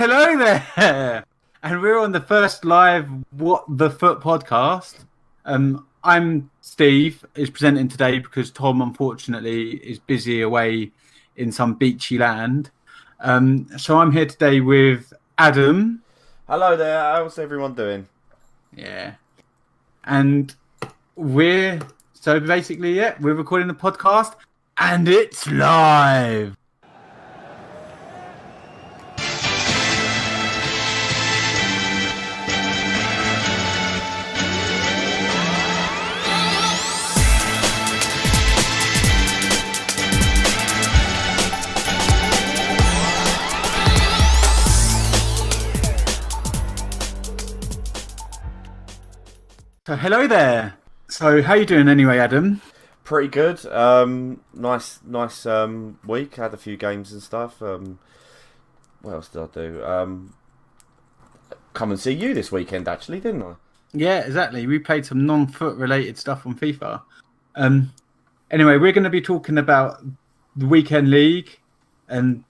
Hello there, and we're on the first live What the Foot podcast. I'm Steve, is presenting today because Tom, unfortunately, is busy away in some beachy land. So I'm here today with Adam. Hello there, how's everyone doing? Yeah, and we're recording the podcast, and it's live. So hello there. So how you doing anyway, Adam? Pretty good. Nice week. Had a few games and stuff. What else did I do? Come and see you this weekend, actually, didn't I? Yeah, exactly. We played some non-foot related stuff on FIFA. Anyway, we're going to be talking about the weekend league and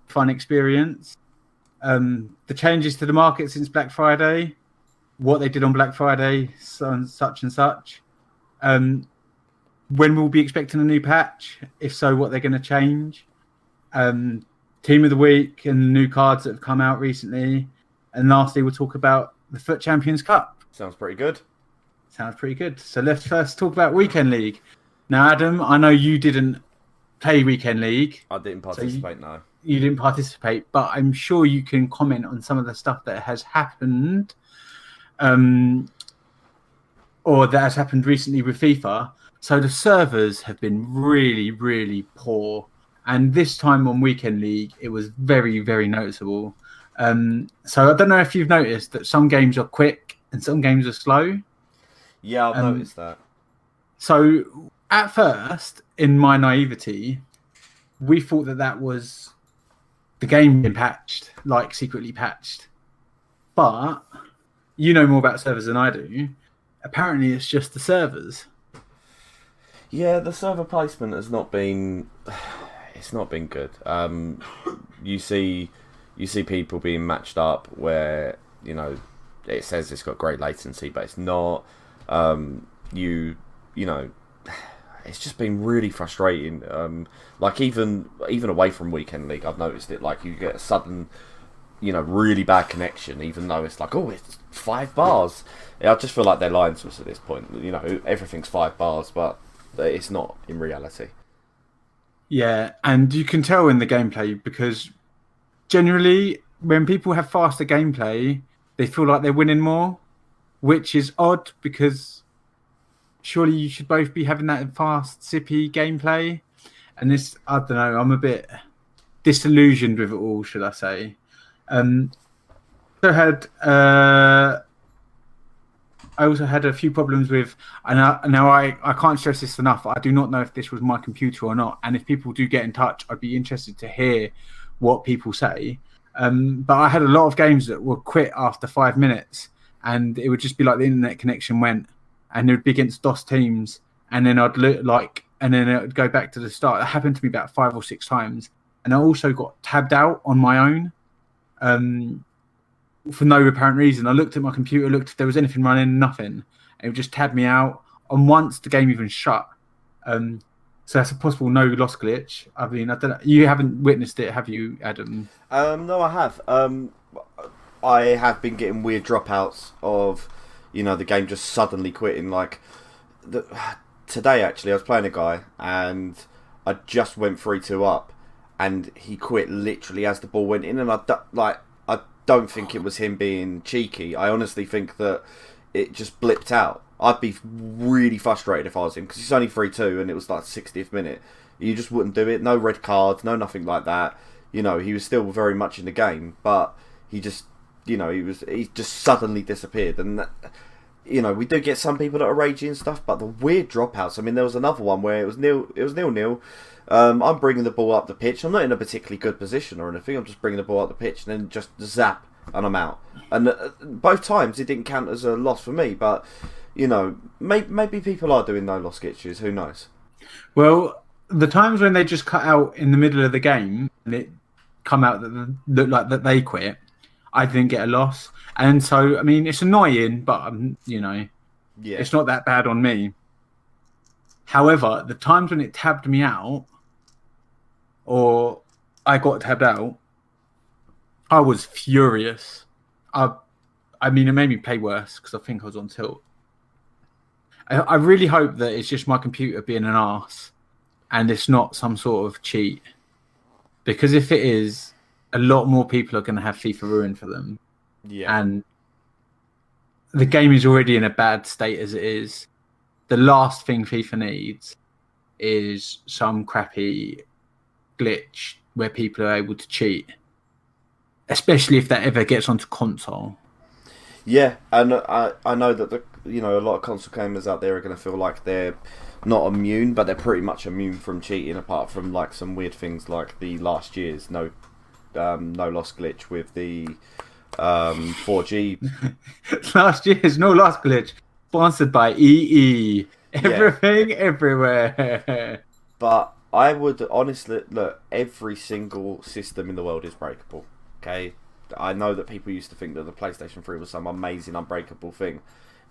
fun experience. The changes to the market since Black Friday. What they did on Black Friday, such and such. When we'll be expecting a new patch, if so, what they're going to change. Team of the week and new cards that have come out recently. And lastly, we'll talk about the Foot Champions Cup. Sounds pretty good. So let's first talk about Weekend League. Now, Adam, I know you didn't play Weekend League. I didn't participate, no. You didn't participate, but I'm sure you can comment on some of the stuff that has happened. Or that has happened recently with FIFA. So the servers have been really, really poor. And this time on Weekend League, it was very, very noticeable. So I don't know if you've noticed that some games are quick and some games are slow. Yeah, I've noticed that. So at first, in my naivety, we thought that was the game being patched, like secretly patched. But you know more about servers than I do. Apparently, it's just the servers. Yeah, the server placement has not been. It's not been good. You see people being matched up where it says it's got great latency, but it's not. It's just been really frustrating. Like even away from Weekend League, I've noticed it. Like you get a sudden, really bad connection, even though it's like, oh, it's 5 bars. I just feel like they're lying to us at this point. Everything's 5 bars, but it's not in reality. Yeah, and you can tell in the gameplay because generally when people have faster gameplay, they feel like they're winning more, which is odd because surely you should both be having that fast, sippy gameplay. And this, I don't know, I'm a bit disillusioned with it all, should I say. I also had a few problems with, and now I can't stress this enough. I do not know if this was my computer or not, and if people do get in touch, I'd be interested to hear what people say. But I had a lot of games that would quit after 5 minutes, and it would just be like the internet connection went, and it would be against DOS teams, and then I'd and then it would go back to the start. It happened to me about 5 or 6 times, and I also got tabbed out on my own. For no apparent reason. I looked at my computer, looked if there was anything running, nothing. It would just tab me out. And once the game even shut. So that's a possible no loss glitch. I mean, I don't know. You haven't witnessed it, have you, Adam? No, I have. I have been getting weird dropouts of, the game just suddenly quitting. Like today, actually, I was playing a guy and I just went 3-2 up, and he quit literally as the ball went in, and I don't think it was him being cheeky. I honestly think that it just blipped out. I'd be really frustrated if I was him, because he's only 3-2 and it was like 60th minute. You just wouldn't do it. No red cards, no nothing like that. He was still very much in the game, but he just, he just suddenly disappeared. And we do get some people that are raging and stuff, but the weird dropouts. I mean, there was another one where it was 0-0. I'm bringing the ball up the pitch. I'm not in a particularly good position or anything. I'm just bringing the ball up the pitch and then just zap and I'm out. And both times it didn't count as a loss for me. But, maybe people are doing no loss glitches. Who knows? Well, the times when they just cut out in the middle of the game and it come out that looked like that they quit, I didn't get a loss. And so, I mean, it's annoying, but, Yeah. it's not that bad on me. However, the times when it tabbed me out, or I got tabbed out, I was furious. I mean, it made me play worse because I think I was on tilt. I really hope that it's just my computer being an arse and it's not some sort of cheat. Because if it is, a lot more people are going to have FIFA ruined for them. Yeah. And the game is already in a bad state as it is. The last thing FIFA needs is some crappy glitch where people are able to cheat. Especially if that ever gets onto console. Yeah, and I know that a lot of console gamers out there are going to feel like they're not immune, but they're pretty much immune from cheating, apart from like some weird things like the last year's no loss glitch with the 4G. Last year's no loss glitch, sponsored by EE. Everything, everywhere. But I would honestly look. Every single system in the world is breakable. Okay. I know that people used to think that the PlayStation 3 was some amazing unbreakable thing.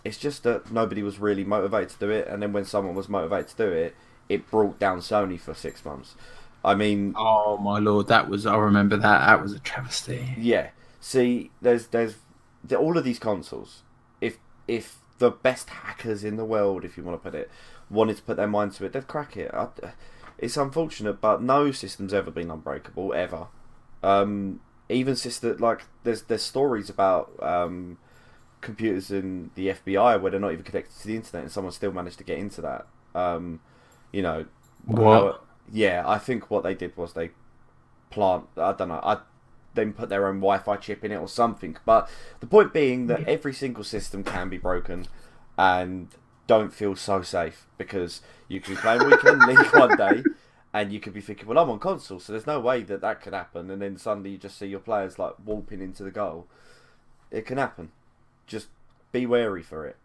It's just that nobody was really motivated to do it, and then when someone was motivated to do it, it brought down Sony for 6 months. I mean, oh my lord, I remember that. That was a travesty. Yeah. See, there's all of these consoles. If the best hackers in the world, if you want to put it, wanted to put their mind to it, they'd crack it. It's unfortunate, but no system's ever been unbreakable ever. Even there's stories about computers in the FBI where they're not even connected to the internet and someone still managed to get into that. What? Yeah, I think what they did was they then put their own Wi-Fi chip in it or something. But the point being that every single system can be broken, and don't feel so safe, because you could be playing Weekend League one day and you could be thinking, well, I'm on console, so there's no way that could happen. And then suddenly you just see your players like warping into the goal. It can happen. Just be wary for it.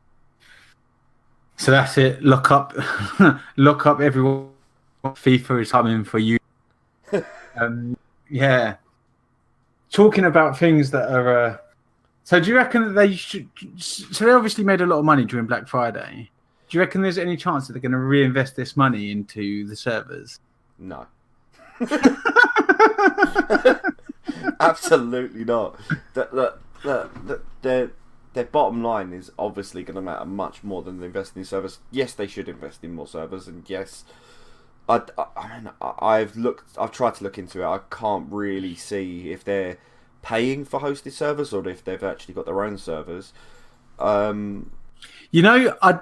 So that's it. Look up everyone. FIFA is coming for you. Yeah. Talking about things that are. So do you reckon that they should? So they obviously made a lot of money during Black Friday. Do you reckon there's any chance that they're going to reinvest this money into the servers? No. Absolutely not. Their bottom line is obviously going to matter much more than investing in servers. Yes, they should invest in more servers, and yes, I've tried to look into it. I can't really see if they're paying for hosted servers or if they've actually got their own servers. I'd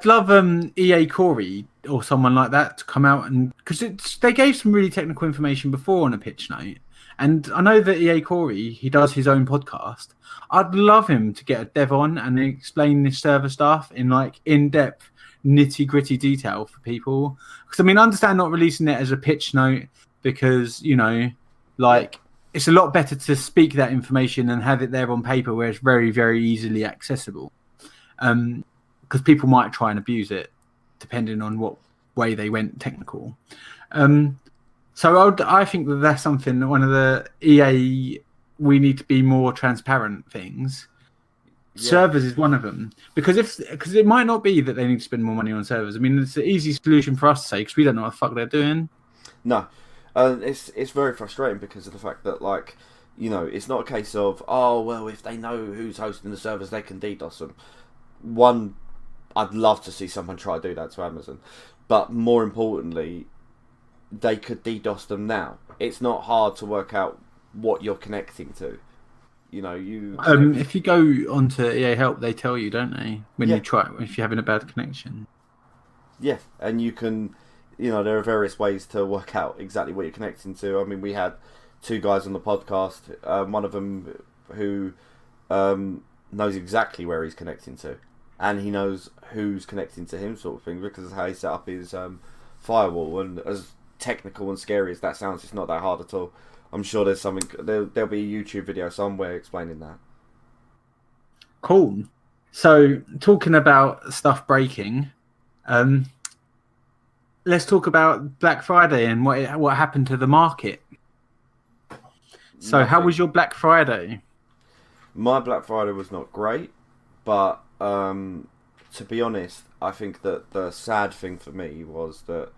love EA Corey or someone like that to come out, and because they gave some really technical information before on a pitch note, and I know that EA Corey, he does his own podcast. I'd love him to get a dev on and explain this server stuff in like in-depth, nitty-gritty detail for people. Because I understand not releasing it as a pitch note, because it's a lot better to speak that information and have it there on paper where it's very, very easily accessible. Because people might try and abuse it depending on what way they went technical. So I think that's something that one of the EA, we need to be more transparent things. Yeah. Servers is one of them, because it might not be that they need to spend more money on servers. It's an easy solution for us to say because we don't know what the fuck they're doing. No, it's very frustrating because of the fact that it's not a case of if they know who's hosting the servers they can DDoS them. One, I'd love to see someone try to do that to Amazon, but more importantly, they could DDoS them now. It's not hard to work out what you're connecting to. If you go onto EA Help, they tell you, don't they? When you try, if you're having a bad connection. Yeah, and you can, there are various ways to work out exactly what you're connecting to. We had two guys on the podcast. One of them who knows exactly where he's connecting to, and he knows who's connecting to him, sort of thing, because of how he set up his firewall. And as technical and scary as that sounds, it's not that hard at all. I'm sure there's something. There'll be a YouTube video somewhere explaining that. Cool. So, talking about stuff breaking, let's talk about Black Friday and what happened to the market. So, How was your Black Friday? My Black Friday was not great, but to be honest, I think that the sad thing for me was that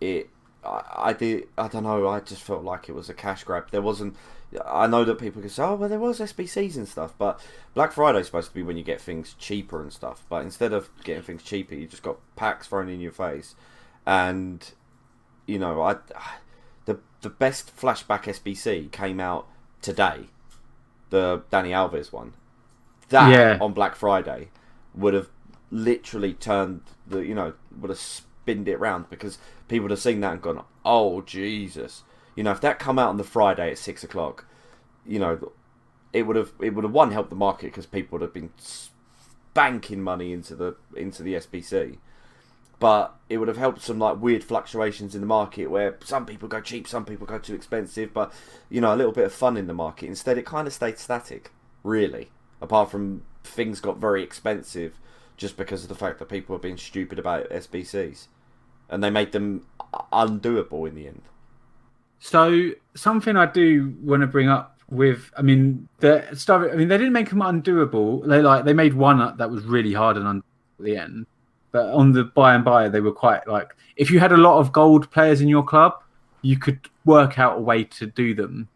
I don't know, I just felt like it was a cash grab. There wasn't, I know that people can say, oh, well, there was SBCs and stuff, but Black Friday's supposed to be when you get things cheaper and stuff, but instead of getting things cheaper, you just got packs thrown in your face. And, you know, the best Flashback SBC came out today, the Danny Alves one. That on Black Friday would have literally turned would have spinned it round, because people would have seen that and gone, oh Jesus, you know, if that come out on the Friday at 6 o'clock, you know, it would have one, helped the market, because people would have been banking money into the SBC, but it would have helped some like weird fluctuations in the market where some people go cheap, some people go too expensive, but you know, a little bit of fun in the market. Instead, it kind of stayed static, really, apart from things got very expensive just because of the fact that people were being stupid about SBCs, and they made them undoable in the end. So something I do want to bring up with, I mean, they didn't make them undoable. They made one up that was really hard and undoable at the end. But on the buy and buy, they were quite like, if you had a lot of gold players in your club, you could work out a way to do them.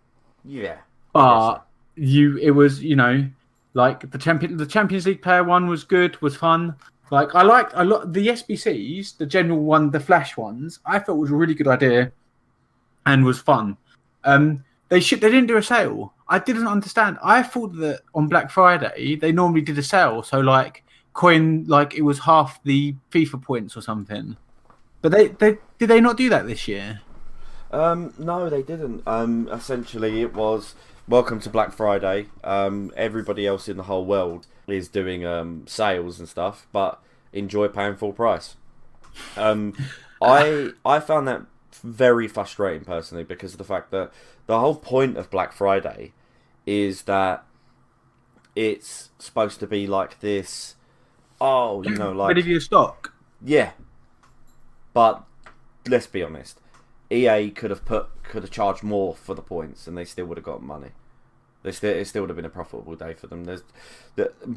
Yeah. But it was, you know, like the Champions League player one was good, was fun. Like I liked a lot the SBCs, the general one, the flash ones. I thought was a really good idea, and was fun. They didn't do a sale. I didn't understand. I thought that on Black Friday they normally did a sale, so like coin, like it was half the FIFA points or something. But they did they not do that this year? No, they didn't. Essentially, it was welcome to Black Friday. Everybody else in the whole world is doing sales and stuff, but enjoy paying full price. I found that very frustrating personally, because of the fact that the whole point of Black Friday is that it's supposed to be like this. Oh, you know, like ready for your stock. Yeah, but let's be honest. EA could have charged more for the points, and they still would have got money. It still would have been a profitable day for them.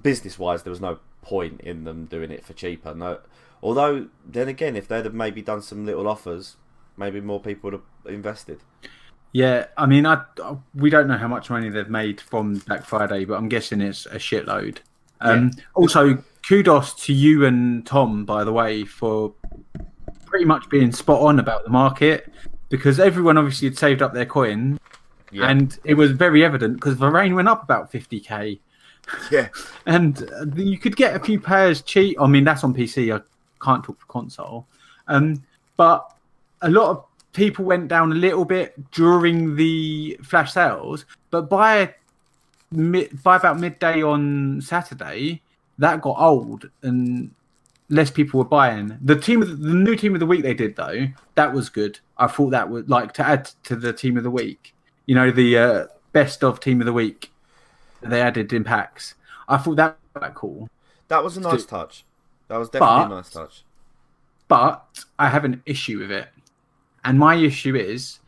Business wise, there was no point in them doing it for cheaper. No, although then again, if they'd have maybe done some little offers, maybe more people would have invested. Yeah, I mean, we don't know how much money they've made from Black Friday, but I'm guessing it's a shitload. Also, kudos to you and Tom, by the way, for pretty much being spot on about the market, because everyone obviously had saved up their coin, and it was very evident because Varane went up about 50k. Yeah, and you could get a few players cheap. I mean, that's on PC. I can't talk for console, but a lot of people went down a little bit during the flash sales, but by about midday on Saturday, that got old and less people were buying. The new team of the week they did though, that was good. I thought that would like to add to the team of the week. You know, the best of team of the week they added in packs. I thought that was quite cool. That was a nice touch. That was definitely a nice touch. But I have an issue with it. And my issue is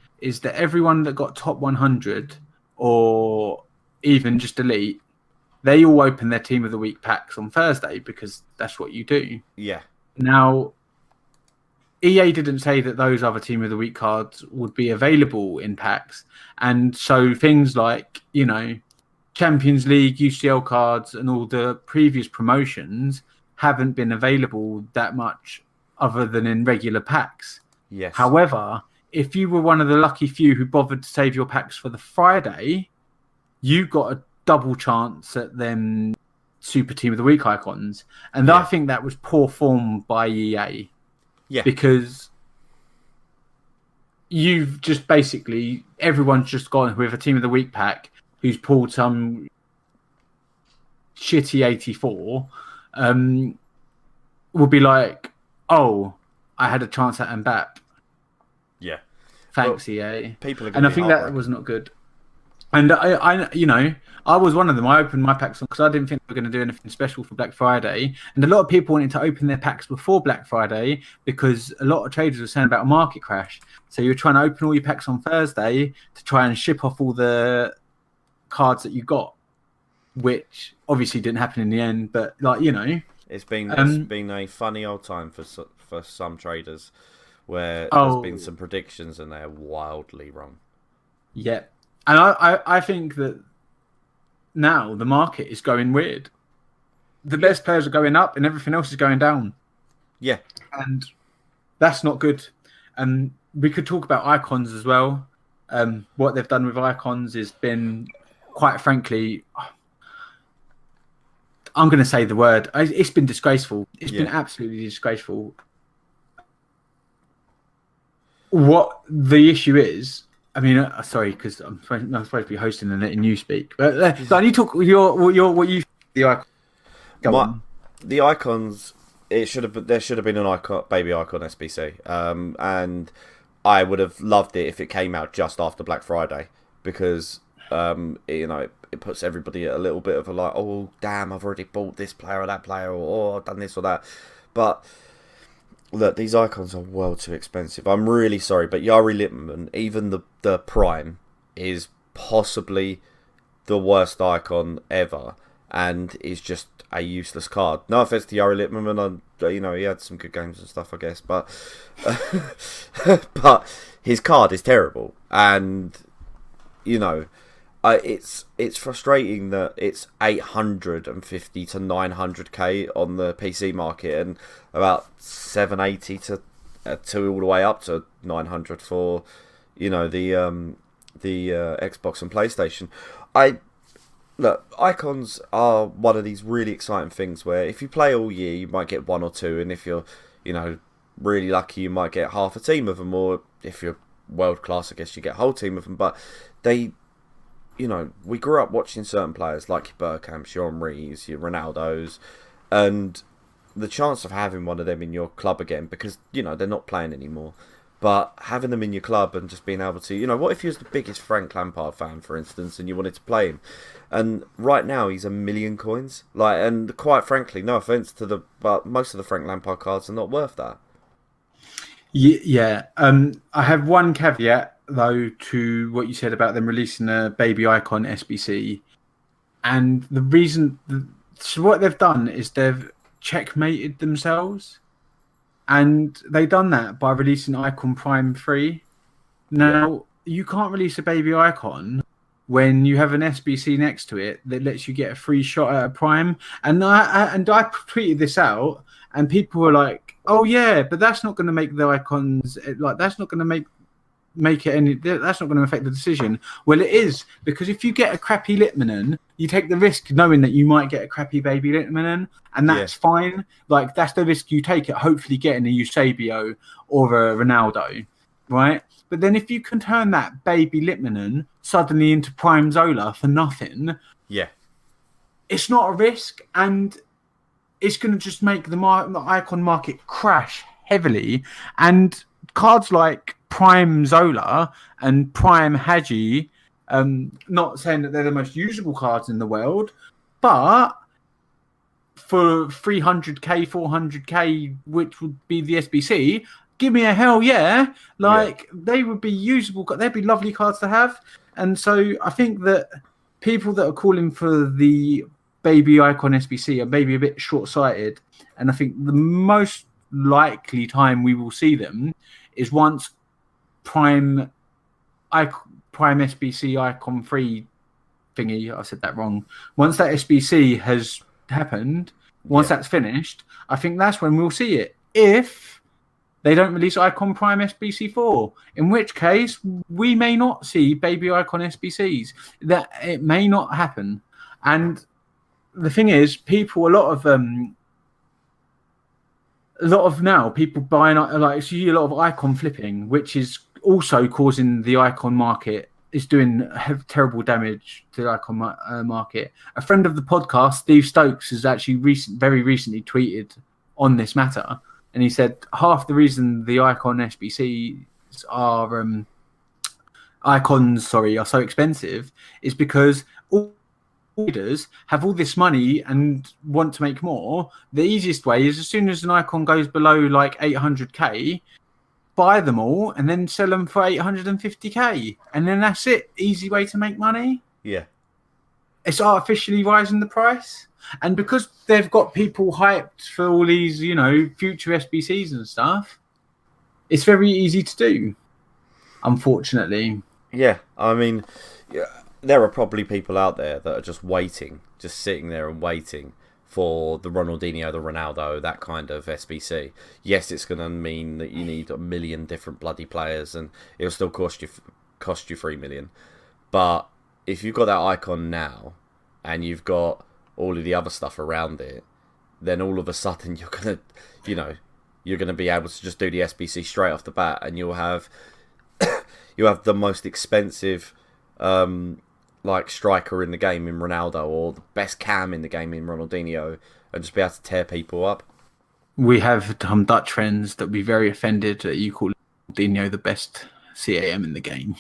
that everyone that got top 100 or even just elite, they all open their team of the week packs on Thursday, because that's what you do. Yeah. Now, EA didn't say that those other team of the week cards would be available in packs. And so things like, you know, Champions League, UCL cards and all the previous promotions haven't been available that much other than in regular packs. Yes. However, if you were one of the lucky few who bothered to save your packs for the Friday, you got a double chance at them Super Team of the Week icons. And I think that was poor form by EA. Yeah. Because you've just basically, everyone's just gone with a Team of the Week pack who's pulled some shitty 84, will be like, oh, I had a chance at Mbappe. Yeah. Thanks, EA. People are and I think that was not good. And I, you know, I was one of them. I opened my packs because I didn't think we were going to do anything special for Black Friday. And a lot of people wanted to open their packs before Black Friday because a lot of traders were saying about a market crash. So you were trying to open all your packs on Thursday to try and ship off all the cards that you got. which obviously didn't happen in the end. But like it's been a funny old time for some traders, where there's been some predictions and they're wildly wrong. Yeah, and I think that now the market is going weird. The best players are going up and everything else is going down. Yeah. And that's not good. We could talk about icons as well. What they've done with icons has been, quite frankly, I'm going to say the word. It's been disgraceful. It's been absolutely disgraceful. What the issue is, I mean, sorry, because I'm supposed to be hosting and letting you speak. But you talk what you the icon. The icons. There should have been an baby icon SBC, and I would have loved it if it came out just after Black Friday, because it puts everybody at a little bit of a like, oh damn, I've already bought this player or that player, or I've done this or that. But look, these icons are well too expensive. I'm really sorry, but Yari Lippmann, even the Prime, is possibly the worst icon ever, and is just a useless card. No offense to Yari Lippmann, he had some good games and stuff, I guess, but but his card is terrible, and it's frustrating that it's 850 to 900k on the PC market, and about 780 to all the way up to 900 for the Xbox and PlayStation. Look, icons are one of these really exciting things where if you play all year, you might get one or two, and if you're, really lucky, you might get half a team of them, or if you're world class, I guess you get a whole team of them. But they, we grew up watching certain players like your Bergkamps, your Henrys, your Ronaldos, and the chance of having one of them in your club again, because, they're not playing anymore, but having them in your club and just being able to, what if you was the biggest Frank Lampard fan, for instance, and you wanted to play him? And right now he's 1 million coins. And quite frankly, no offense but most of the Frank Lampard cards are not worth that. Yeah. I have one caveat though to what you said about them releasing a baby icon SBC, and the reason. So what they've done is they've checkmated themselves. And they've done that by releasing Icon Prime 3. Now, you can't release a baby icon when you have an SBC next to it that lets you get a free shot at a Prime. And I tweeted this out, and people were like, "Oh yeah, but that's not going to make the icons that's not going to make it any. That's not going to affect the decision." Well, it is, because if you get a crappy Lippmann, you take the risk knowing that you might get a crappy baby Lippmann, and that's fine. That's the risk you take at hopefully getting a Eusebio or a Ronaldo, right? But then if you can turn that baby Lippmann suddenly into Prime Zola for nothing, it's not a risk, and it's going to just make the icon market crash heavily. And cards like Prime Zola and Prime Hadji, not saying that they're the most usable cards in the world, but for 300k, 400k, which would be the SBC, give me a hell yeah. They would be usable, they'd be lovely cards to have. And so I think that people that are calling for the baby icon SBC are maybe a bit short-sighted. And I think the most likely time we will see them is once Prime SBC Icon 3 thingy, I said that wrong. Once that SBC has happened, once that's finished, I think that's when we'll see it. If they don't release Icon Prime SBC 4, in which case we may not see baby Icon SBCs. That it may not happen. And the thing is, people, a lot of now people buying, see a lot of icon flipping, which is also causing the icon market, is doing terrible damage to the icon market. A friend of the podcast, Steve Stokes, has actually very recently tweeted on this matter, and he said half the reason the icon SBCs are so expensive is because all traders have all this money and want to make more. The easiest way is, as soon as an icon goes below 800k, buy them all and then sell them for 850k, and then that's it. Easy way to make money. Yeah. it's artificially rising the price. And because they've got people hyped for all these, future SBCs and stuff, it's very easy to do, unfortunately. Yeah, I mean, there are probably people out there that are just waiting, just sitting there and waiting for the Ronaldinho, the Ronaldo, that kind of SBC. Yes, it's going to mean that you need a million different bloody players, and it'll still cost you 3 million. But if you've got that icon now, and you've got all of the other stuff around it, then all of a sudden you're gonna, you're gonna be able to just do the SBC straight off the bat, and you'll have the most expensive striker in the game in Ronaldo, or the best cam in the game in Ronaldinho, and just be able to tear people up. We have some Dutch friends that would be very offended that you call Ronaldinho the best CAM in the game.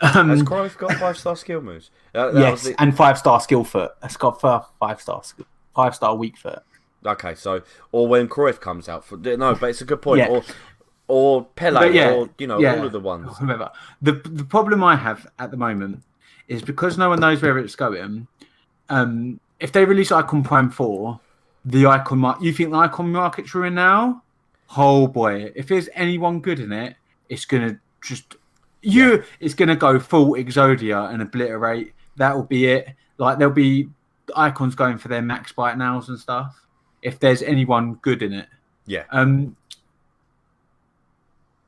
Has Cruyff got 5-star skill moves? Yes, and 5-star skill foot. It's got 5-star weak foot. Okay, so or when Cruyff comes out, but it's a good point. Yeah. Or Pele, or all of the ones. Remember, the problem I have at the moment is because no one knows where it's going. If they release Icon Prime 4, you think the Icon market's ruined now? Oh boy, if there's anyone good in it, it's gonna it's gonna go full Exodia and obliterate. That will be it. Like there'll be icons going for their max bite nows and stuff. If there's anyone good in it, yeah.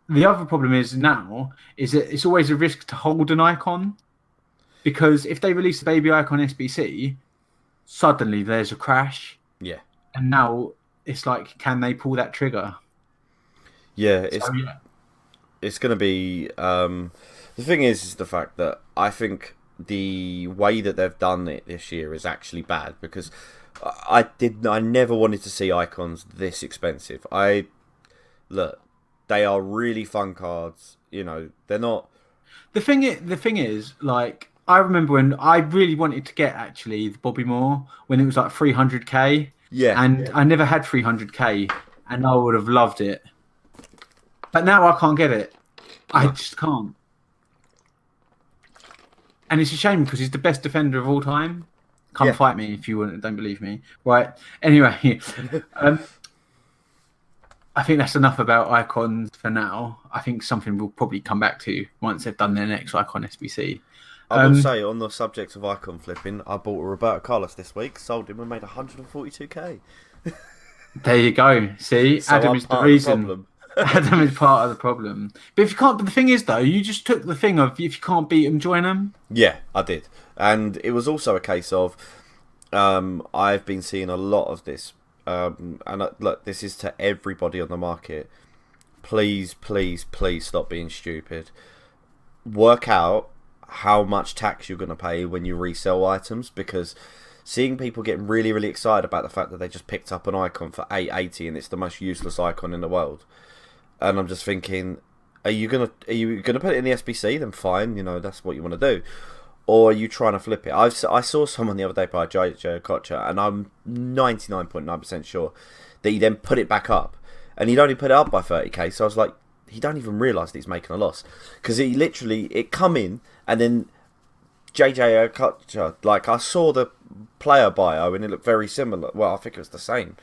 The other problem is that it's always a risk to hold an icon, because if they release a baby icon SBC, suddenly there's a crash. Yeah. And now it's like, can they pull that trigger? Yeah, it's going to be... the thing is the fact that I think the way that they've done it this year is actually bad, because I never wanted to see icons this expensive. They are really fun cards. They're not... The thing is, like, I remember when I really wanted to get, actually, the Bobby Moore, when it was like 300k. Yeah. And I never had 300k, and I would have loved it. But now I can't get it. I just can't. And it's a shame, because he's the best defender of all time. Come fight me if you don't believe me. Right. Anyway, I think that's enough about icons for now. I think something we'll probably come back to once they've done their next icon SBC. I will say, on the subject of icon flipping, I bought a Roberto Carlos this week, sold him and made 142k. There you go. See, so Adam is the reason. Adam is part of the problem. But if you can't, but the thing is, though, you just took the thing of, if you can't beat them, join them. Yeah, I did. And it was also a case of, I've been seeing a lot of this. And look, this is to everybody on the market. Please, please, please stop being stupid. Work out how much tax you're going to pay when you resell items, because seeing people getting really, really excited about the fact that they just picked up an icon for $8.80 and it's the most useless icon in the world, and I'm just thinking, are you gonna put it in the SBC? Then fine, that's what you want to do. Or are you trying to flip it? I saw someone the other day by JJ Okocha, and I'm 99.9% sure that he then put it back up, and he'd only put it up by 30k. So I was like, he don't even realise that he's making a loss, because it come in, and then JJ Okocha, like, I saw the player bio and it looked very similar. Well, I think it was the same.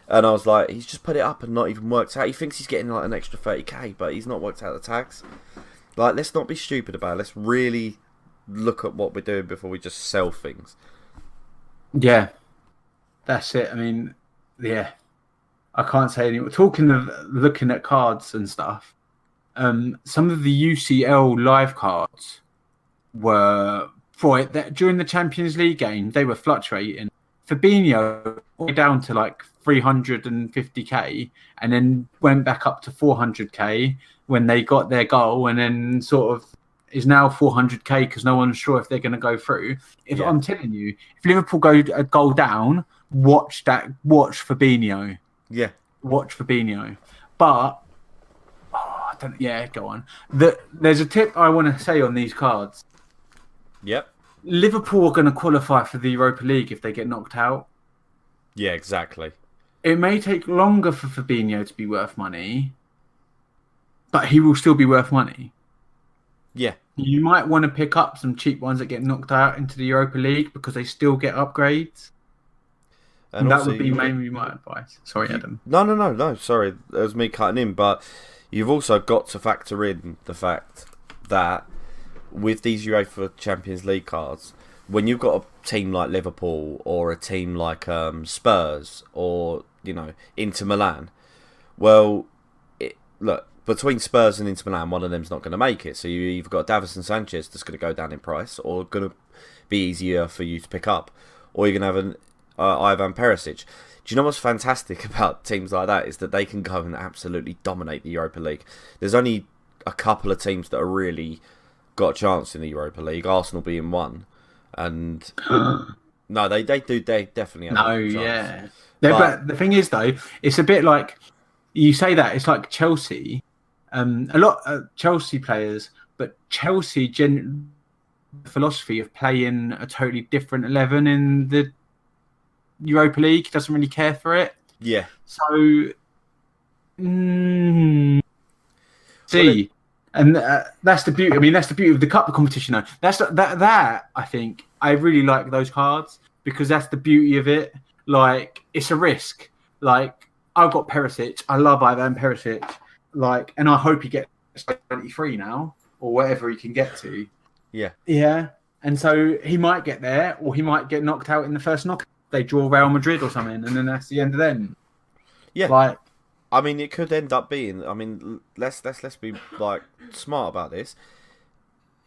And I was like, he's just put it up and not even worked out. He thinks he's getting like an extra 30k, but he's not worked out the tax. Like, let's not be stupid about it. Let's really look at what we're doing before we just sell things. Yeah, that's it. I mean, yeah, I can't say anymore. Talking of looking at cards and stuff, some of the UCL live cards were, during the Champions League game, they were fluctuating. Fabinho went down to like 350k and then went back up to 400k when they got their goal, and then sort of is now 400k because no one's sure if they're going to go through. I'm telling you, if Liverpool go a goal down, watch Fabinho. Yeah. Watch Fabinho. But go on. There's a tip I want to say on these cards. Yep. Liverpool are going to qualify for the Europa League if they get knocked out. Yeah, exactly. It may take longer for Fabinho to be worth money, but he will still be worth money. Yeah, You might want to pick up some cheap ones that get knocked out into the Europa League because they still get upgrades. And that also, would be mainly my advice. Sorry, Adam. No. Sorry, that was me cutting in. But you've also got to factor in the fact that with these UEFA Champions League cards, when you've got a team like Liverpool or a team like Spurs or Inter Milan, well, look, between Spurs and Inter Milan, one of them's not going to make it. So you either got Davison Sanchez that's going to go down in price, or going to be easier for you to pick up, or you're going to have an Ivan Perisic. Do you know what's fantastic about teams like that is that they can go and absolutely dominate the Europa League. There's only a couple of teams that are really got a chance in the Europa League, Arsenal being one, and no, they definitely have a chance. Yeah. But the thing is, though, it's a bit like you say that it's like Chelsea. A lot of Chelsea players, but Chelsea philosophy of playing a totally different 11 in the Europa League, doesn't really care for it. Yeah. So, and that's the beauty. I mean, that's the beauty of the cup competition. Though. That I think I really like those cards because that's the beauty of it. Like, it's a risk. Like, I've got Perisic. I love Ivan Perisic. Like, and I hope he gets 23 now or whatever he can get to. Yeah. Yeah. And so he might get there, or he might get knocked out in the first knockout. They draw Real Madrid or something, and then that's the end of them. Yeah. Like, I mean, it could end up being. I mean, let's be like smart about this.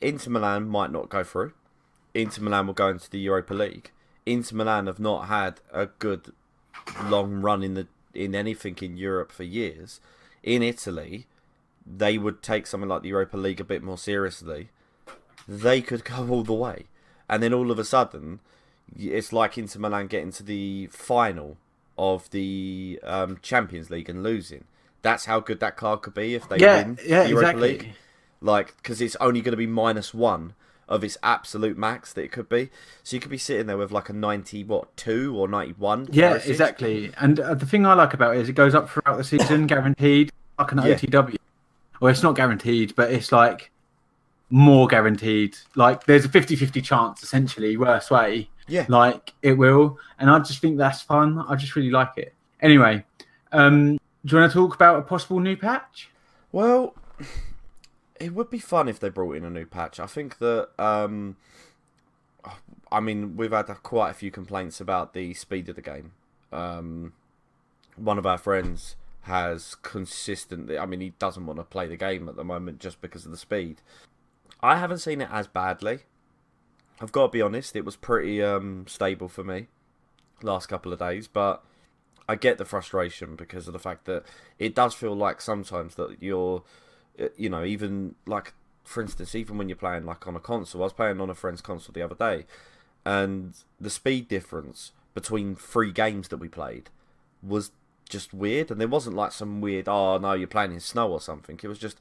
Inter Milan might not go through. Inter Milan will go into the Europa League. Inter Milan have not had a good long run in anything in Europe for years. In Italy, they would take something like the Europa League a bit more seriously. They could go all the way, and then all of a sudden, it's like Inter Milan getting to the final of the Champions League and losing. That's how good that card could be if they win the Europa League. Like, because it's only going to be -1 of its absolute max that it could be. So you could be sitting there with like a 92 or 91. Yeah, exactly. And the thing I like about it is it goes up throughout the season, guaranteed, like an OTW. Well, it's not guaranteed, but it's like more guaranteed. Like, there's a 50-50 chance, essentially, worst way. Yeah. Like, it will. And I just think that's fun. I just really like it. Anyway, do you want to talk about a possible new patch? Well, it would be fun if they brought in a new patch. I think that, I mean, we've had quite a few complaints about the speed of the game. One of our friends has consistently, I mean, he doesn't want to play the game at the moment just because of the speed. I haven't seen it as badly. I've got to be honest, it was pretty stable for me last couple of days, but I get the frustration because of the fact that it does feel like sometimes that you're, even like, for instance, even when you're playing like on a console, I was playing on a friend's console the other day, and the speed difference between 3 games that we played was just weird, and there wasn't like some weird, oh no, you're playing in snow or something. It was just,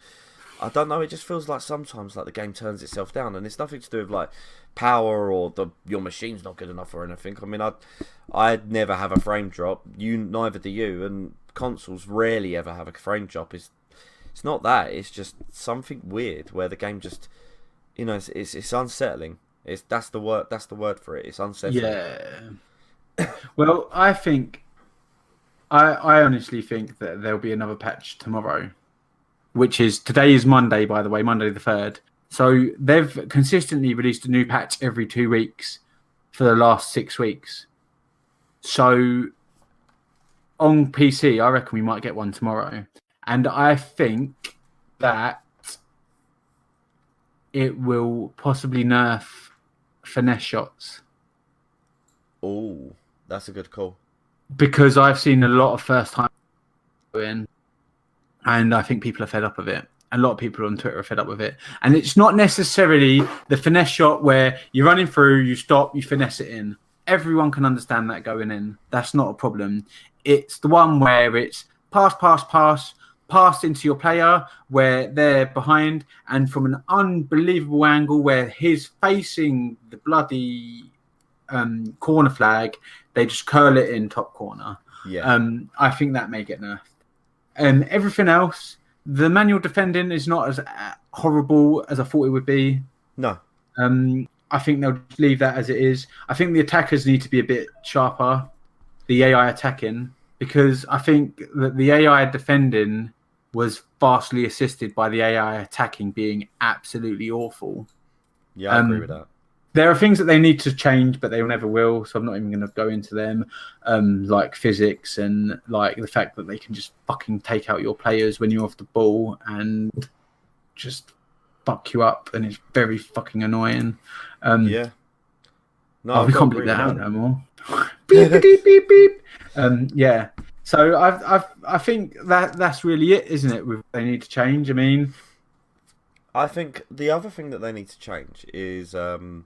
I don't know, it just feels like sometimes like the game turns itself down, and it's nothing to do with like power or your machine's not good enough or anything. I mean, I'd never have a frame drop. Neither do you, and consoles rarely ever have a frame drop. It's not that. It's just something weird where the game just, it's unsettling. That's the word for it. It's unsettling. Yeah. Well, I honestly think that there'll be another patch tomorrow, today is Monday, by the way, Monday the 3rd. So they've consistently released a new patch every 2 weeks for the last 6 weeks. So on PC, I reckon we might get one tomorrow. And I think that it will possibly nerf finesse shots. Oh, that's a good call. Because I've seen a lot of first time in, and I think people are fed up of it. A lot of people on Twitter are fed up with it. And it's not necessarily the finesse shot where you're running through, you stop, you finesse it in. Everyone can understand that going in. That's not a problem. It's the one where it's pass into your player where they're behind, and from an unbelievable angle where he's facing the bloody corner flag, they just curl it in top corner. Yeah. I think that may get nerfed. Everything else, the manual defending is not as horrible as I thought it would be. No. I think they'll leave that as it is. I think the attackers need to be a bit sharper, the AI attacking, because I think that the AI defending was vastly assisted by the AI attacking being absolutely awful. Yeah, I agree with that. There are things that they need to change, but they never will. So I'm not even going to go into them, like physics and like the fact that they can just fucking take out your players when you're off the ball and just fuck you up, and it's very fucking annoying. Yeah. No, we can't bleep that out no more. Beep beep beep beep. Yeah. So I think that's really it, isn't it? They need to change. I mean, I think the other thing that they need to change is the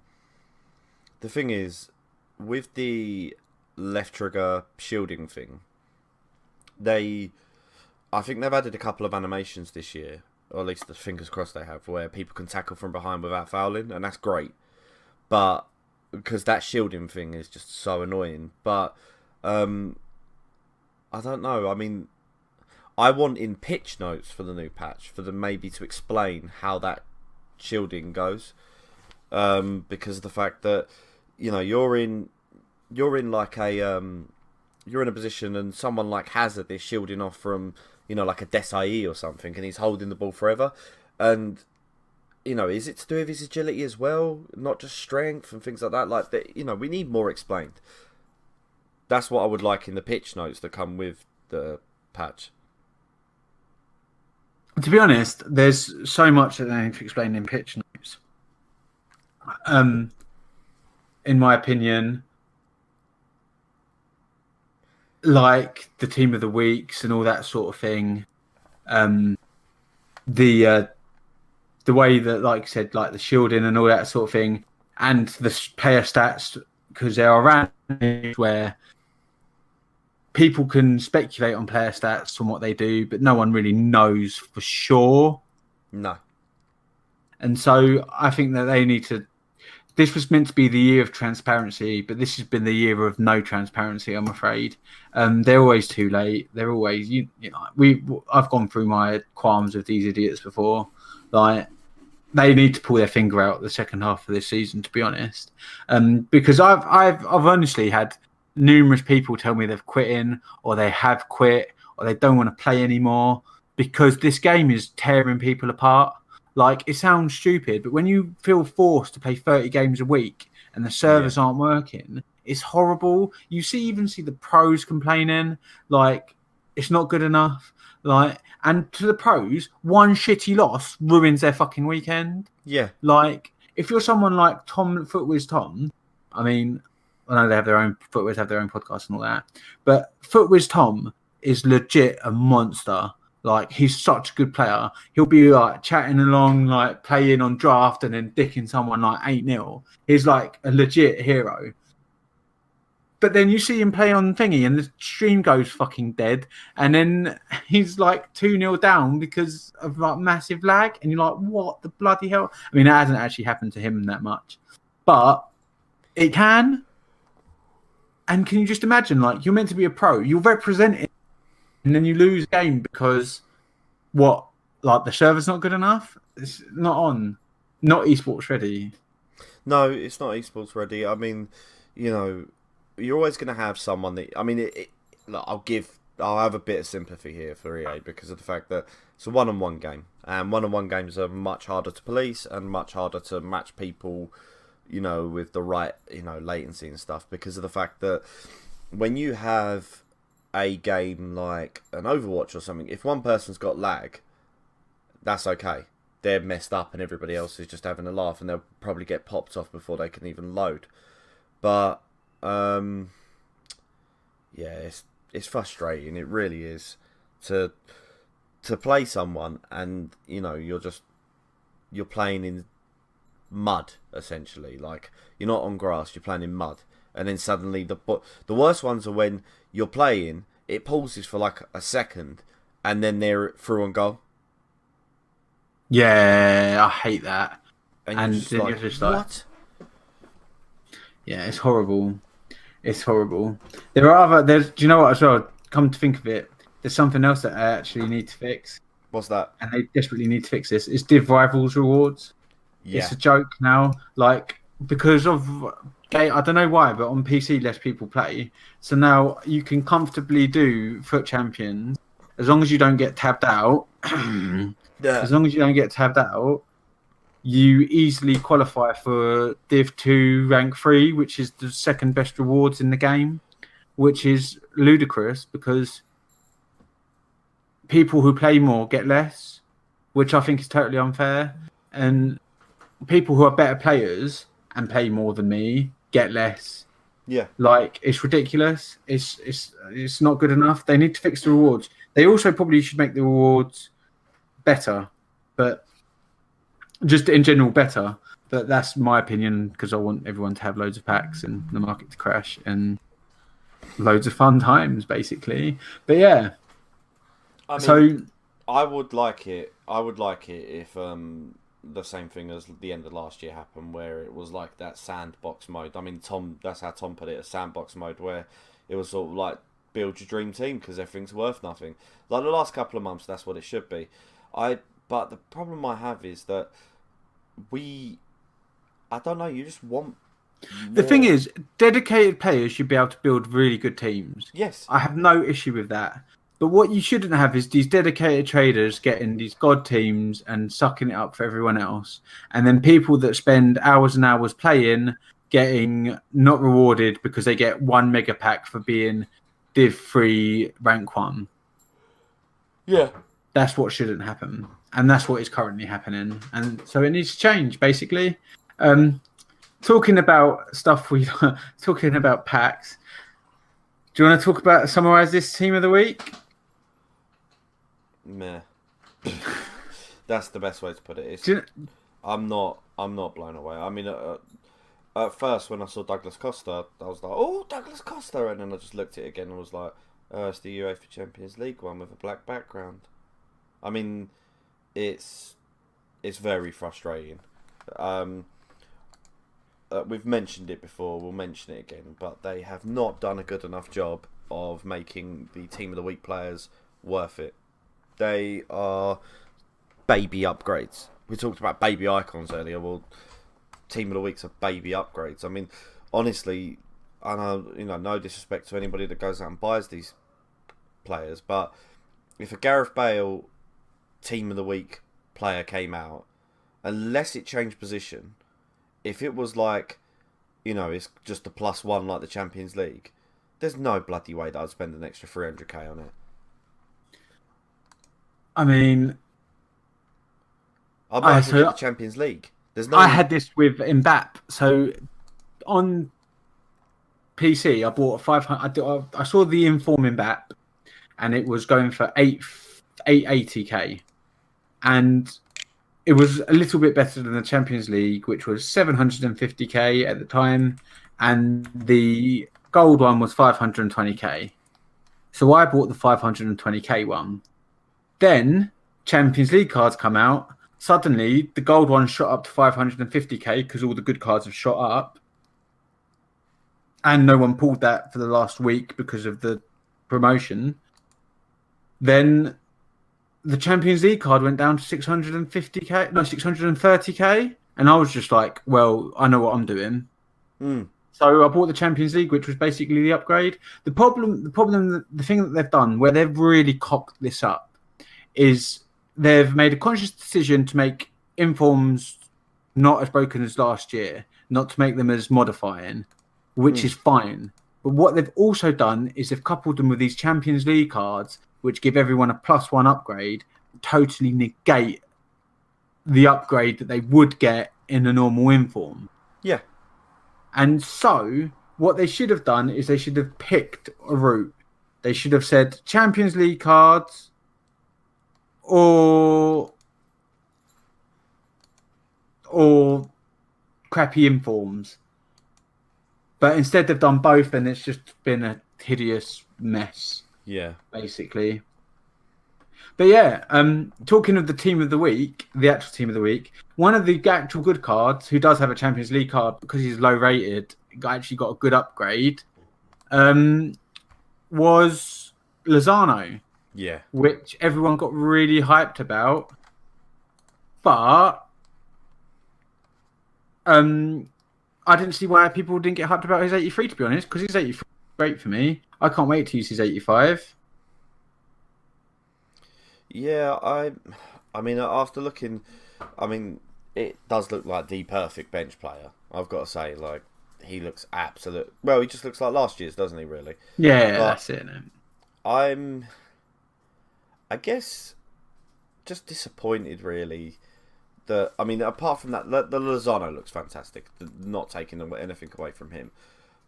thing is with the left trigger shielding thing. I think they've added a couple of animations this year, or at least the fingers crossed they have, where people can tackle from behind without fouling, and that's great. But because that shielding thing is just so annoying. But I don't know. I mean, I want in pitch notes for the new patch for them maybe to explain how that shielding goes, because of the fact that you're in like a you're in a position and someone like Hazard is shielding off from like a Desai or something, and he's holding the ball forever, and is it to do with his agility as well, not just strength and things like that? Like that, we need more explained. That's what I would like in the pitch notes that come with the patch. to be honest, there's so much that they need to explain in pitch notes. In my opinion, like the team of the weeks and all that sort of thing. The way that, like I said, like the shielding and all that sort of thing, and the player stats, because there are rounds where people can speculate on player stats from what they do, but no one really knows for sure. No. And so I think that they need to. This was meant to be the year of transparency, but this has been the year of no transparency, I'm afraid. They're always too late. They're always, I've gone through my qualms with these idiots before. Like, they need to pull their finger out the second half of this season, to be honest. Because I've honestly had numerous people tell me they've quit in, or they have quit, or they don't want to play anymore because this game is tearing people apart. Like, it sounds stupid, but when you feel forced to play 30 games a week and the servers aren't working, it's horrible. You even see the pros complaining, like, it's not good enough. Like, and to the pros, one shitty loss ruins their fucking weekend. Yeah. Like, if you're someone like Footwiz Tom, I mean, I know they have their own, Footwiz have their own podcast and all that, but Footwiz Tom is legit a monster. Like, he's such a good player. He'll be like chatting along, like playing on draft and then dicking someone like 8-0. He's like a legit hero. But then you see him play on thingy and the stream goes fucking dead. And then he's like 2-0 down because of like massive lag. And you're like, what the bloody hell? I mean, it hasn't actually happened to him that much. But it can. And can you just imagine, like, you're meant to be a pro. You're representing. And then you lose a game because what? Like, the server's not good enough? It's not on. Not esports ready. No, it's not esports ready. I mean, you're always going to have someone that. I mean, look, I'll have a bit of sympathy here for EA because of the fact that it's a one-on-one game, and one-on-one games are much harder to police and much harder to match people, with the right, latency and stuff, because of the fact that when you have a game like an Overwatch or something, if one person's got lag, that's okay. They're messed up and everybody else is just having a laugh, and they'll probably get popped off before they can even load. But it's frustrating. It really is to play someone and you're playing in mud essentially. Like, you're not on grass, you're playing in mud. And then suddenly, the worst ones are when you're playing, it pauses for like a second, and then they're through on goal. Yeah, I hate that. And you're just like, what? Yeah, it's horrible. It's horrible. Do you know what as well? Come to think of it, there's something else that I actually need to fix. What's that? and they desperately need to fix this. It's Div Rivals rewards. Yeah. It's a joke now, like because of I don't know why, but on PC less people play, so now you can comfortably do Foot Champions as long as you don't get tabbed out. Yeah. As long as you don't get tabbed out, you easily qualify for Div 2 Rank 3, which is the second best rewards in the game, which is ludicrous because people who play more get less, which I think is totally unfair. And people who are better players and pay more than me get less. Yeah. Like, it's ridiculous. It's not good enough. They need to fix the rewards. They also probably should make the rewards better, but just in general better. But that's my opinion because I want everyone to have loads of packs and the market to crash and loads of fun times, basically. But yeah. I mean, So I would like it. I would like it if the same thing as the end of last year happened, where it was like that sandbox mode. I mean, that's how Tom put it, a sandbox mode, where it was sort of like build your dream team because everything's worth nothing. Like the last couple of months, that's what it should be. But the problem I have is that I don't know. You just want more. the thing is, dedicated players should be able to build really good teams. Yes. I have no issue with that. But what you shouldn't have is these dedicated traders getting these god teams and sucking it up for everyone else. And then people that spend hours and hours playing getting not rewarded because they get one mega pack for being Div 3 rank 1. Yeah. That's what shouldn't happen. And that's what is currently happening. And so it needs to change, basically. Talking about talking about packs. Do you want to summarize this team of the week? Meh. That's the best way to put it. I'm not blown away. I mean, at first when I saw Douglas Costa, I was like, "Oh, Douglas Costa," and then I just looked at it again and was like, "Oh, it's the UEFA Champions League one with a black background." I mean, it's very frustrating. We've mentioned it before. We'll mention it again, but they have not done a good enough job of making the team of the week players worth it. They are baby upgrades. We talked about baby icons earlier. Well, team of the weeks are baby upgrades. I mean, honestly, I know, no disrespect to anybody that goes out and buys these players, but if a Gareth Bale team of the week player came out, unless it changed position, if it was like, it's just a +1 like the Champions League, there's no bloody way that I'd spend an extra 300k on it. I mean, I might get the Champions League. I had this with Mbappe. So on PC, I bought a 500. I saw the Inform Mbappe, and it was going for 880k, and it was a little bit better than the Champions League, which was 750k at the time, and the gold one was 520k. So I bought the 520k one. Then Champions League cards come out. Suddenly, the gold one shot up to 550k because all the good cards have shot up. And no one pulled that for the last week because of the promotion. Then the Champions League card went down to 630k. And I was just like, well, I know what I'm doing. So I bought the Champions League, which was basically the upgrade. The thing that they've done, where they've really cocked this up, is they've made a conscious decision to make informs not as broken as last year, not to make them as modifying, which is fine. But what they've also done is they've coupled them with these Champions League cards, which give everyone a +1 upgrade, totally negate the upgrade that they would get in a normal inform. Yeah. And so what they should have done is they should have picked a route. They should have said Champions League cards or crappy informs. But instead they've done both, and it's just been a hideous mess. Yeah. Basically. But yeah, talking of the team of the week, the actual team of the week, one of the actual good cards, who does have a Champions League card because he's low rated, actually got a good upgrade, was Lozano. Yeah. which everyone got really hyped about. But I didn't see why people didn't get hyped about his 83, to be honest, because his 83 is great for me. I can't wait to use his 85. Yeah, I mean, after looking, I mean, it does look like the perfect bench player. I've got to say, like, he looks absolute. Well, he just looks like last year's, doesn't he? Really. Yeah, But that's it. I'm, I guess, just disappointed, really. That I mean, apart from that, the Lozano looks fantastic. Not taking anything away from him,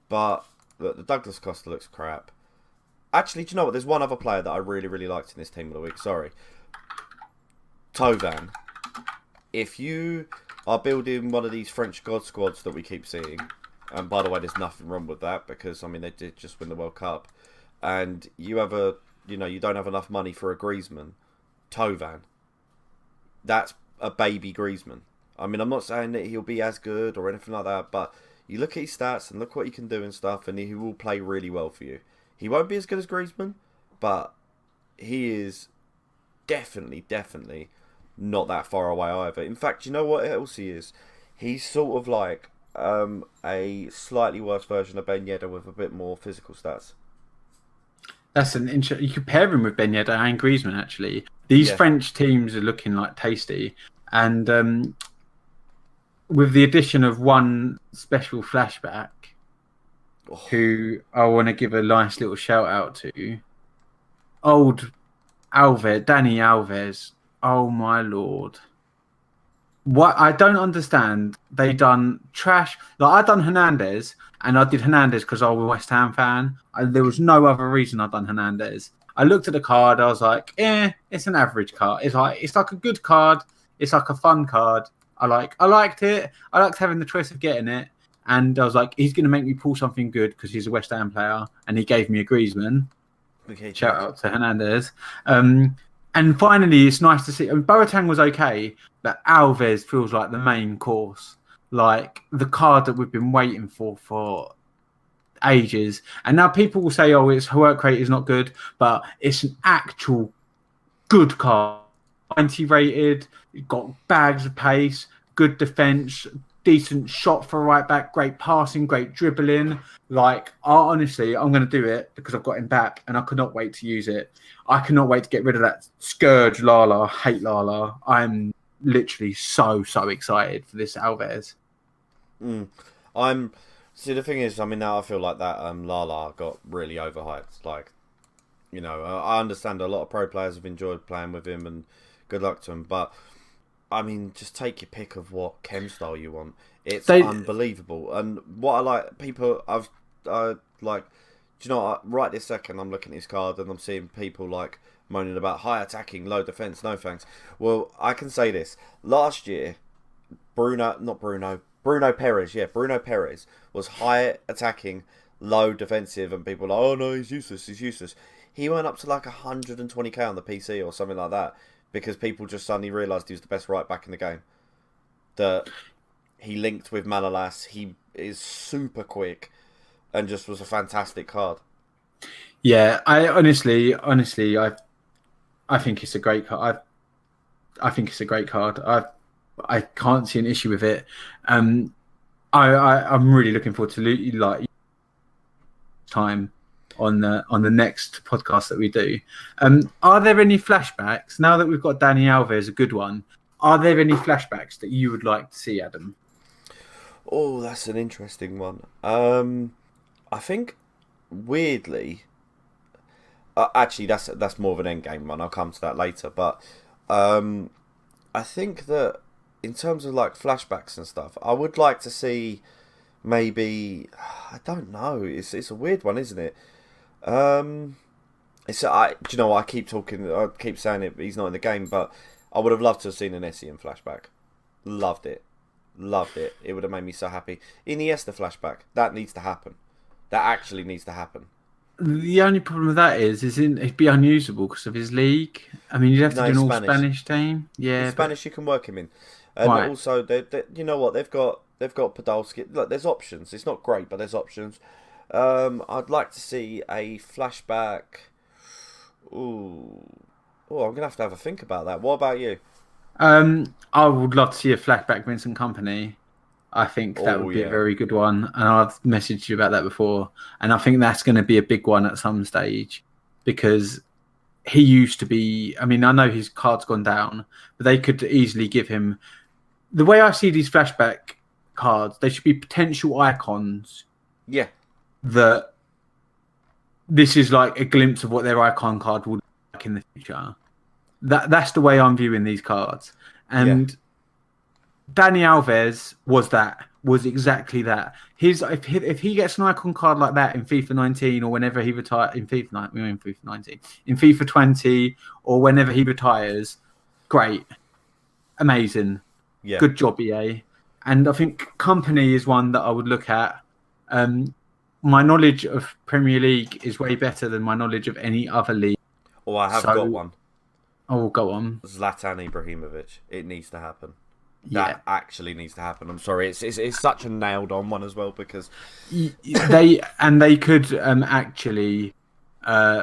but the Douglas Costa looks crap. Actually, do you know what? There's one other player that I really, really liked in this team of the week. Sorry. Tovan. If you are building one of these French God squads that we keep seeing, and by the way, there's nothing wrong with that because, I mean, they did just win the World Cup, and you have you don't have enough money for a Griezmann, Tovan. That's a baby Griezmann. I mean, I'm not saying that he'll be as good or anything like that, but you look at his stats and look what he can do and stuff, and he will play really well for you. He won't be as good as Griezmann, but he is definitely not that far away either. In fact, you know what else he is? He's sort of like a slightly worse version of Ben Yedder with a bit more physical stats. That's an interesting. You could pair him with Ben Yedder and Griezmann. Actually, these French teams are looking like tasty, and with the addition of one special flashback, who I want to give a nice little shout out to, old Alves, Dani Alves. Oh my lord! What I don't understand, they done trash. Like I done Hernandez, and I did Hernandez because I was a West Ham fan. There was no other reason I done Hernandez. I looked at the card, I was like, it's an average card. It's like a good card. It's like a fun card. I liked it. I liked having the choice of getting it, and I was like, he's going to make me pull something good because he's a West Ham player, and he gave me a Griezmann. Okay, shout out to Hernandez. And finally, it's nice to see. I mean, Boateng was okay, but Alves feels like the main course, like the card that we've been waiting for ages. And now people will say, "Oh, its work rate is not good," but it's an actual good card. 90 rated, got bags of pace, good defense, decent shot for right back, great passing, great dribbling. Like, honestly, I'm going to do it because I've got him back and I cannot wait to use it. I cannot wait to get rid of that scourge Lala. I hate Lala. I'm literally so excited for this Alves. See, the thing is, I mean, now I feel like that Lala got really overhyped. Like, I understand a lot of pro players have enjoyed playing with him and good luck to him, but I mean, just take your pick of what chem style you want. It's unbelievable. And what I like, people, do you know what? Right this second, I'm looking at his card and I'm seeing people like moaning about high attacking, low defense. No thanks. Well, I can say this. Last year, Bruno Perez. Yeah, Bruno Perez was high attacking, low defensive, and people were like, oh no, he's useless. He went up to like 120k on the PC or something like that because people just suddenly realised he was the best right back in the game. That he linked with Manolas. He is super quick and just was a fantastic card. Yeah, I honestly, I think it's a great card. I think it's a great card. I can't see an issue with it. I'm really looking forward to like time on the next podcast that we do. Are there any flashbacks now that we've got Dani Alves, a good one? Are there any flashbacks that you would like to see, Adam? Oh, that's an interesting one. I think weirdly, actually that's more of an end game one. I'll come to that later. But I think that in terms of like flashbacks and stuff, I would like to see maybe, I don't know. It's a weird one, isn't it? Do you know what? I keep saying it. But he's not in the game, but I would have loved to have seen an Essien flashback. Loved it. It would have made me so happy. Iniesta flashback. That needs to happen. That actually needs to happen. The only problem with that is it'd be unusable because of his league. I mean, you'd have to do an all-Spanish team. Yeah, Spanish you can work him in, and right. Also, you know what? They've got Podolski. Look, there's options. It's not great, but there's options. I'd like to see a flashback. Ooh. Oh, I'm gonna have a think about that. What about you? I would love to see a flashback Vincent Company. I think that Oh would be a yeah, very good one, and I've messaged you about that before. And I think that's going to be a big one at some stage because he used to be. I mean, I know his card's gone down, but they could easily give him. The way I see these flashback cards, they should be potential icons yeah, that this is like a glimpse of what their icon card would look like in the future. That's the way I'm viewing these cards. yeah. And Danny Alves was exactly that. If he gets an icon card like that in FIFA 19 or whenever he retires in FIFA 19 in FIFA 20 or whenever he retires, great, amazing, Yeah. good job, EA. And I think Company is one that I would look at. My knowledge of Premier League is way better than my knowledge of any other league. Oh, I have got one. Oh, go on. Zlatan Ibrahimovic. It needs to happen. Yeah. That actually needs to happen. I'm sorry, it's such a nailed on one as well because they could actually,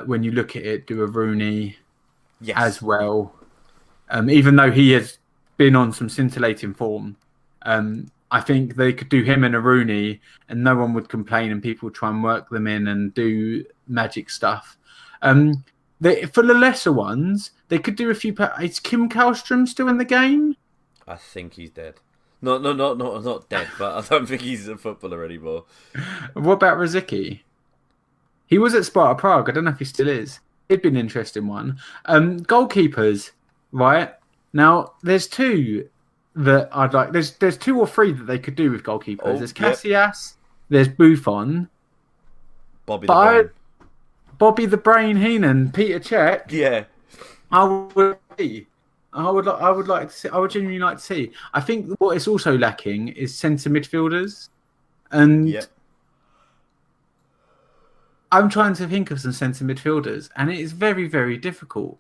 when you look at it, do a Rooney as well. Even though he has been on some scintillating form, I think they could do him and a Rooney, and no one would complain, and people would try and work them in and do magic stuff. For the lesser ones, they could do a few. Is Kim Kallstrom still in the game? I think he's dead. Not dead, but I don't think he's a footballer anymore. What about Rosicky? He was at Sparta Prague. I don't know if he still is. It'd be an interesting one. Goalkeepers, right? Now, there's two that I'd like. There's two or three that they could do with goalkeepers. Oh, there's Casillas. There's Buffon. Bobby the Brain. Bobby the Brain Heenan. Peter Cech. Yeah. I would like to see. I would genuinely like to see. I think what is also lacking is centre midfielders, and I'm trying to think of some centre midfielders, and it is very, very difficult.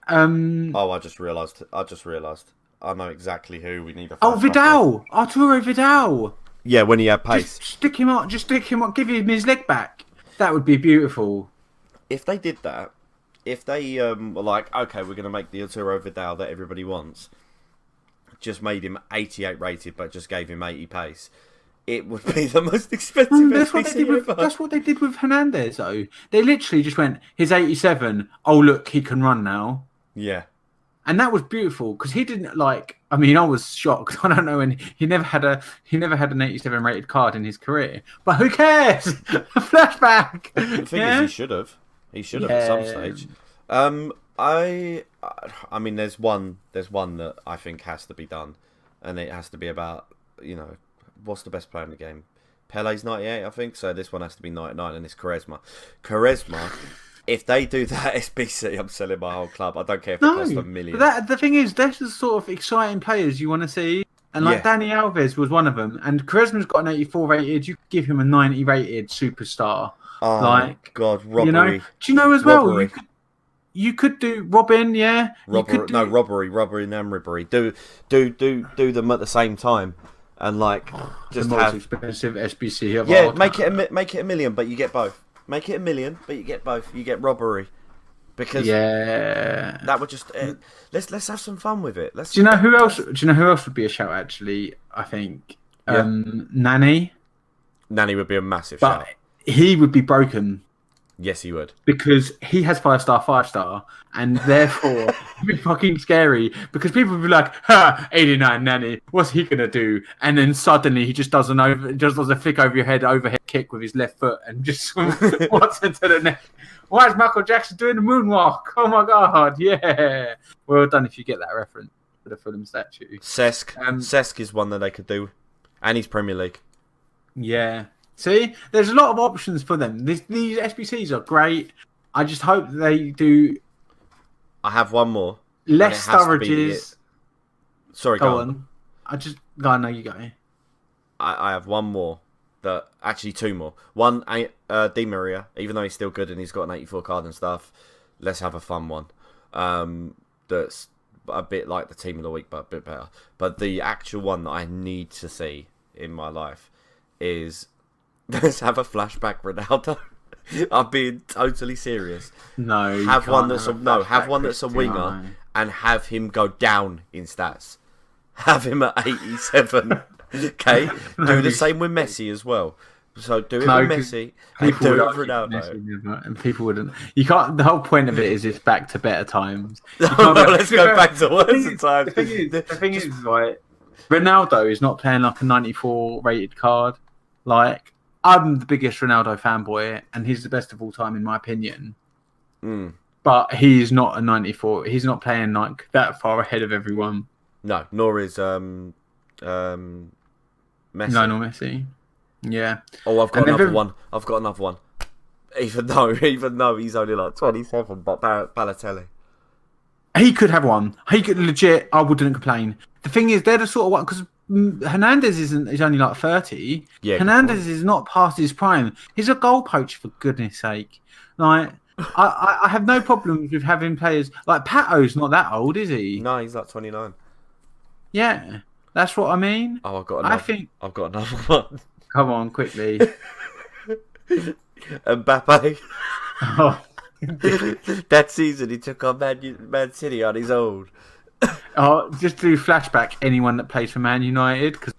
I just realised. I know exactly who we need. Vidal, Arturo Vidal. Yeah, when he had pace. Just stick him up. Give him his leg back. That would be beautiful. If they did that. If they were like, okay, we're going to make the Arturo Vidal that everybody wants, just made him 88 rated, but just gave him 80 pace, it would be the most expensive SBC ever. That's what they did with Hernandez, though. They literally just went, he's 87. Oh, look, he can run now. Yeah. And that was beautiful because he didn't like. I mean, I was shocked. I don't know, and he never had an 87 rated card in his career. But who cares? A flashback. The thing is, he should have. He should have at some stage. I mean, there's one that I think has to be done, and it has to be about, what's the best player in the game? Pele's 98, I think. So this one has to be 99, and it's Quaresma. If they do that SBC, I'm selling my whole club. I don't care if it costs $1 million. The thing is, that's the sort of exciting players you want to see. And Danny Alves was one of them. And Quaresma's got an 84 rated. You could give him a 90 rated superstar. Oh, God, robbery. Do you know as well? You could do Robin, yeah. Robbery and Ribery. Do them at the same time, and just the most have expensive SBC of yeah. all Make time. it $1 million, but you get both. Make it $1 million, but you get both. You get robbery, because that would just let's have some fun with it. Do you know who else? Do you know who else would be a shout? Actually, I think Nani. Nani would be a massive but shout. He would be broken. Yes, he would. Because he has 5-star, and therefore it'd be fucking scary. Because people would be like, "Ha, 89 Nani, what's he gonna do?" And then suddenly he just does a flick over your head, overhead kick with his left foot, and just walks into the net. Why is Michael Jackson doing the moonwalk? Oh my god, yeah! Well done if you get that reference to the Fulham statue. Cesc is one that they could do, and he's Premier League. Yeah. See, there's a lot of options for them. These SBCs are great. I just hope they do. I have one more. Less Sturridges. Sorry, go on. No, you go. I have one more. Actually, two more. One, Di Maria, even though he's still good and he's got an 84 card and stuff. Let's have a fun one. That's a bit like the Team of the Week, but a bit better. But the actual one that I need to see in my life is. Let's have a flashback Ronaldo. I'm being totally serious. No, Have one that's a winger and have him go down in stats. Have him at 87. Okay, do the same with Messi as well. So do it with Messi and do it with Ronaldo. And people wouldn't. You can't. The whole point of it is it's back to better times. Let's go back to worse times. The thing is, like, Ronaldo is not playing like a 94 rated card. Like, I'm the biggest Ronaldo fanboy, and he's the best of all time in my opinion. But he's not a 94. He's not playing like that far ahead of everyone. No, nor is Messi. Lionel Messi. Yeah. Oh, I've got another one. Even though he's only like 27, but Balotelli. He could have one. He could legit. I wouldn't complain. The thing is, they're the sort of one because Hernandez is only like 30. Yeah. Hernandez is not past his prime. He's a goal poach for goodness sake. Like, I have no problems with having players like Pato's not that old, is he? No, he's like 29. Yeah, that's what I mean. Oh, I've got another one. Come on, quickly. Mbappe. Oh. That season he took on Man City on his own. Oh, just do flashback anyone that plays for Man United because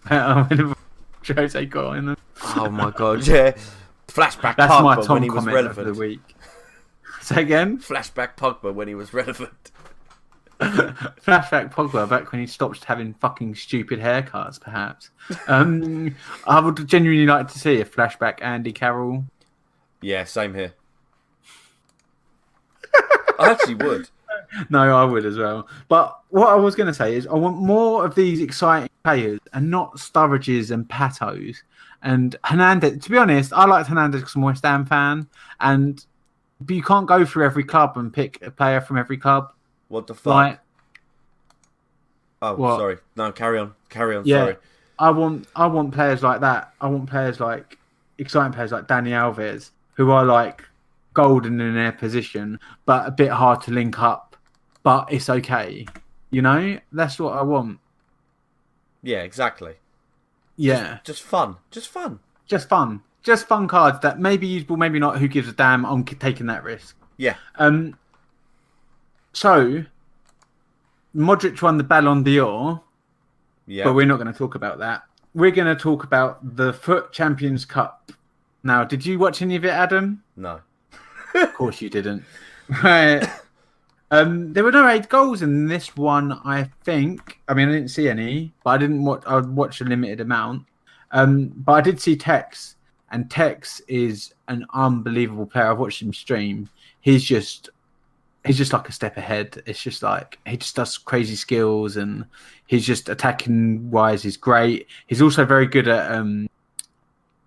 Jose got in them. Oh my god, yeah. Flashback That's Pogba my Tom when he was comment relevant. of the week. Say again? Flashback Pogba when he was relevant. Flashback Pogba back when he stopped having fucking stupid haircuts, perhaps. I would genuinely like to see a flashback Andy Carroll. Yeah, same here. I actually would. No, I would as well. But what I was going to say is I want more of these exciting players and not Sturridges and Patos. And Hernandez, to be honest, I liked Hernandez because I'm a West Ham fan. But you can't go through every club and pick a player from every club. What the fuck? Like, what? Sorry. No, carry on. Yeah, sorry. I want players like that. I want players like exciting players like Dani Alves, who are like golden in their position, but a bit hard to link up. But it's okay. You know? That's what I want. Yeah, exactly. Yeah. Just fun. Just fun cards that maybe usable, maybe not. Who gives a damn? I'm taking that risk. Yeah. So, Modric won the Ballon d'Or. Yeah. But we're not going to talk about that. We're going to talk about the Foot Champions Cup. Now, did you watch any of it, Adam? No. Of course you didn't. Right. There were no 8 goals in this one, I think. I mean, I didn't see any, but I didn't watch. I watched a limited amount. But I did see Tex, and Tex is an unbelievable player. I've watched him stream. He's just like a step ahead. It's just like he just does crazy skills, and he's just attacking wise. He's great. He's also very good at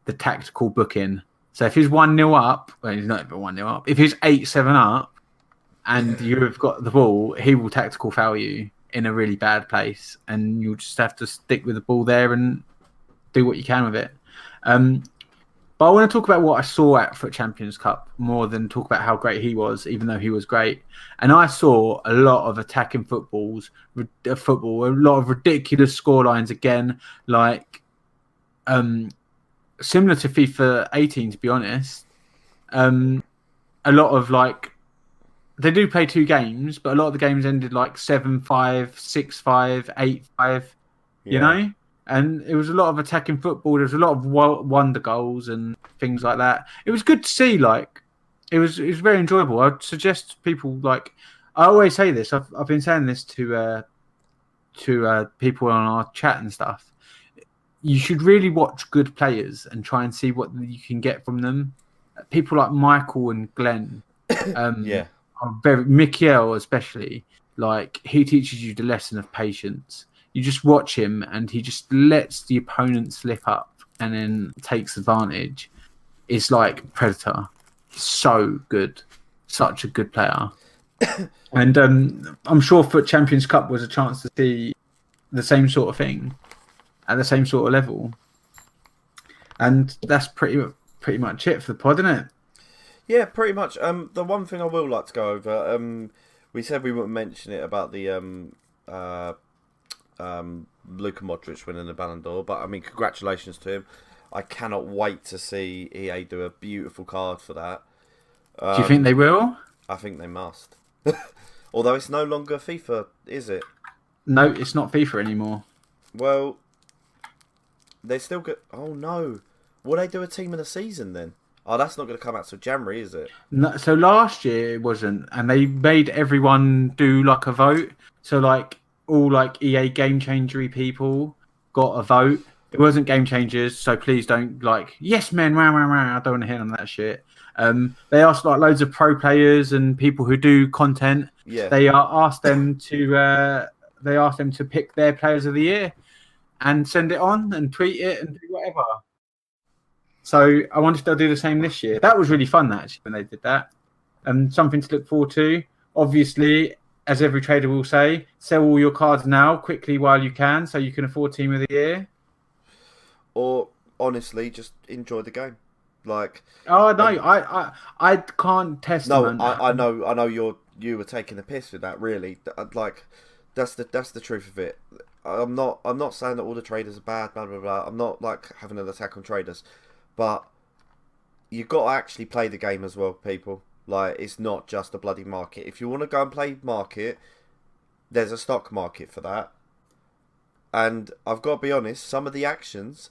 the tactical booking. So if he's 1-0 up, well, he's not even 1-0 up. If he's 8-7 up, and you've got the ball, he will tactical foul you in a really bad place, and you'll just have to stick with the ball there and do what you can with it. But I want to talk about what I saw at Foot Champions Cup more than talk about how great he was, even though he was great. And I saw a lot of attacking football, a lot of ridiculous scorelines again, like similar to FIFA 18, to be honest. A lot of like, they do play 2 games, but a lot of the games ended like 7-5, 6-5, 8-5, you know? And it was a lot of attacking football. There was a lot of wonder goals and things like that. It was good to see. Like, it was very enjoyable. I'd suggest people like. I always say this. I've been saying this to people on our chat and stuff. You should really watch good players and try and see what you can get from them. People like Michael and Glenn. Yeah. Are very Mikel especially. Like, he teaches you the lesson of patience. You just watch him and he just lets the opponent slip up and then takes advantage. It's like Predator. He's so good. Such a good player. And I'm sure Foot Champions Cup was a chance to see the same sort of thing at the same sort of level. And that's pretty much it for the pod, isn't it? Yeah, pretty much. The one thing I will like to go over, we said we wouldn't mention it about the Luka Modric winning the Ballon d'Or, but I mean, congratulations to him. I cannot wait to see EA do a beautiful card for that. Do you think they will? I think they must. Although it's no longer FIFA, is it? No, it's not FIFA anymore. Well, they still get. Oh no! Will they do a team of the season then? Oh, that's not going to come out till January, is it? No, so last year it wasn't, and they made everyone do like a vote. So like all like EA game changery people got a vote. It wasn't game changers, so please don't like yes men, rah, rah, rah. I don't want to hear on that shit. They asked like loads of pro players and people who do content. Yeah. They asked them to pick their players of the year and send it on and tweet it and do whatever. So I wanted to do the same this year. That was really fun actually when they did that. Something to look forward to. Obviously, as every trader will say, sell all your cards now quickly while you can so you can afford team of the year. Or honestly, just enjoy the game. Like, oh no, I can't test. No, I know you were taking the piss with that. Really, like that's the truth of it. I'm not saying that all the traders are bad. Blah blah blah. I'm not like having an attack on traders, but you've got to actually play the game as well, people. Like, it's not just a bloody market. If you want to go and play market, there's a stock market for that. And I've got to be honest, some of the actions,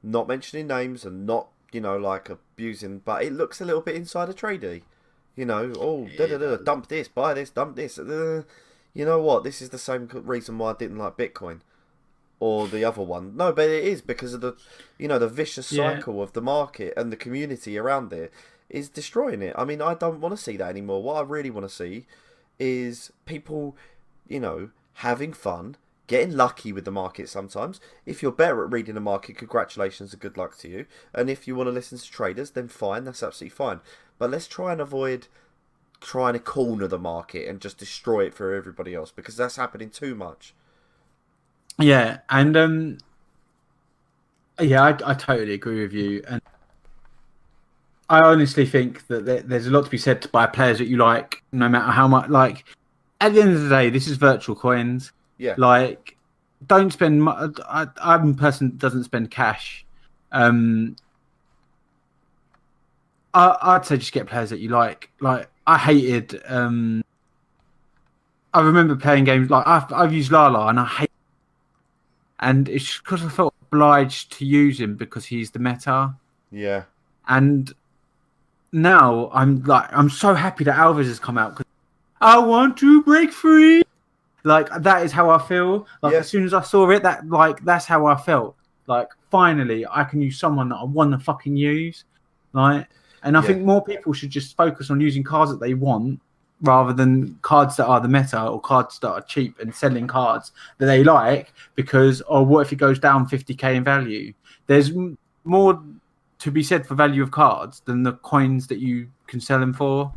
not mentioning names and not, like abusing, but it looks a little bit insider tradey. Dump this, buy this, dump this. You know what? This is the same reason why I didn't like Bitcoin or the other one. No, but it is because of the, the vicious cycle of the market and the community around it is destroying it. I mean, I don't want to see that anymore. What I really want to see is people, having fun, getting lucky with the market sometimes. If you're better at reading the market, congratulations and good luck to you. And if you want to listen to traders, then fine, that's absolutely fine. But let's try and avoid trying to corner the market and just destroy it for everybody else, because that's happening too much. Yeah, and I totally agree with you. And I honestly think that there's a lot to be said by players that you like, no matter how much. Like, at the end of the day, this is virtual coins. Yeah. Like, don't spend. I'm a person that doesn't spend cash. I'd say just get players that you like. Like, I hated. I remember playing games like I've used Lala and I hate. And it's because I felt obliged to use him because he's the meta. Yeah. And now I'm so happy that Alves has come out because I want to break free. Like, that is how I feel. Like, as soon as I saw it, that's how I felt. Like, finally, I can use someone that I want to fucking use. Like, and I think more people should just focus on using cards that they want rather than cards that are the meta or cards that are cheap and selling cards that they like because, what if it goes down 50k in value? There's more to be said for value of cards than the coins that you can sell them for.